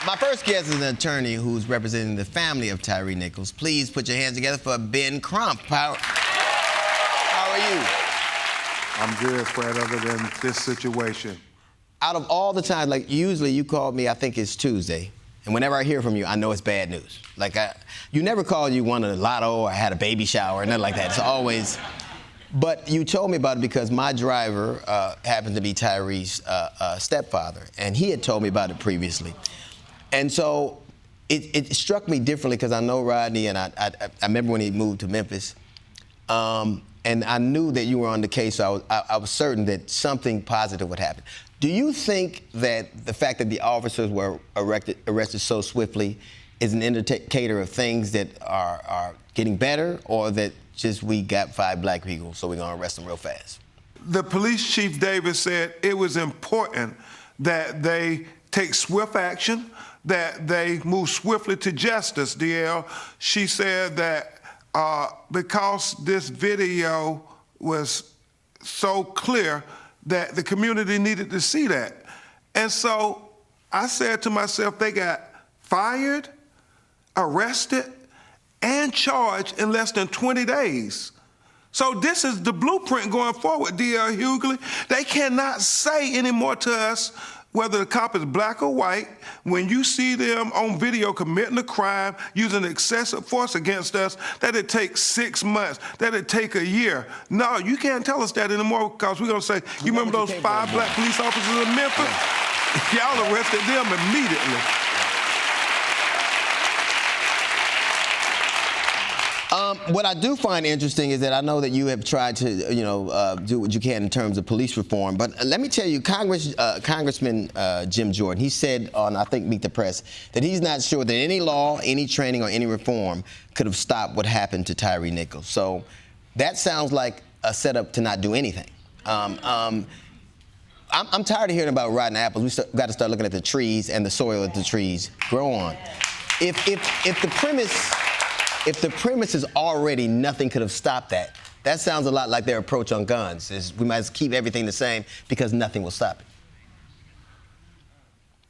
My first guest is an attorney who's representing the family of Tyre Nichols. Please put your hands together for Ben Crump. How are you? I'm good, Fred, other than this situation. Out of all the times, like usually you call me, I think it's Tuesday, and whenever I hear from you, I know it's bad news. Like you never call you won a lotto or had a baby shower or nothing like that. It's always, but you told me about it because my driver happened to be Tyre's stepfather, and he had told me about it previously. And so it struck me differently because I know Rodney, and I remember when he moved to Memphis, and I knew that you were on the case, so I was certain that something positive would happen. Do you think that the fact that the officers were arrested so swiftly is an indicator of things that are getting better, or that just we got 5 black people, so we're going to arrest them real fast? The police chief Davis said it was important that they take swift action, that they move swiftly to justice, DL. She said that because this video was so clear that the community needed to see that. And so I said to myself, they got fired, arrested, and charged in less than 20 days. So this is the blueprint going forward, D.L. Hughley. They cannot say anymore to us whether the cop is black or white. When you see them on video committing a crime, using excessive force against us, that it takes 6 months, that it take a year. No, you can't tell us that anymore, because we're gonna say, you remember those 5 black police officers in Memphis? Y'all arrested them immediately. What I do find interesting is that I know that you have tried to, do what you can in terms of police reform. But let me tell you, Congressman Jim Jordan, he said on, I think, Meet the Press, that he's not sure that any law, any training, or any reform could have stopped what happened to Tyre Nichols. So that sounds like a setup to not do anything. I'm tired of hearing about rotten apples. We got to start looking at the trees and the soil that the trees grow on. If the premise is already nothing could have stopped that, that sounds a lot like their approach on guns, is we might as well keep everything the same because nothing will stop it.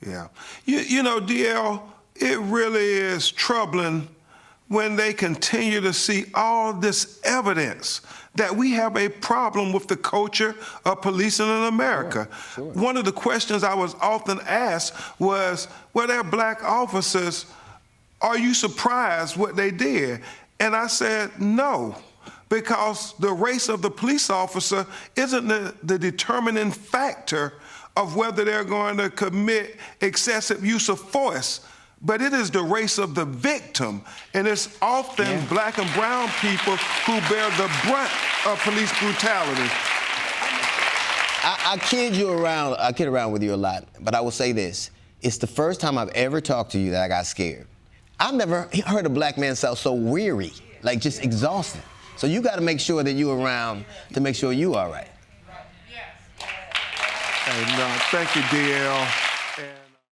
Yeah. You know, DL, it really is troubling when they continue to see all this evidence that we have a problem with the culture of policing in America. Sure. One of the questions I was often asked was, were there black officers? Are you surprised what they did? And I said, no, because the race of the police officer isn't the determining factor of whether they're going to commit excessive use of force, but it is the race of the victim. And it's often black and brown people who bear the brunt of police brutality. I kid around with you a lot, but I will say this. It's the first time I've ever talked to you that I got scared. I've never heard a black man sound so weary, like just exhausted. So you got to make sure that you're around to make sure you're all right. Hey, no, thank you, DL.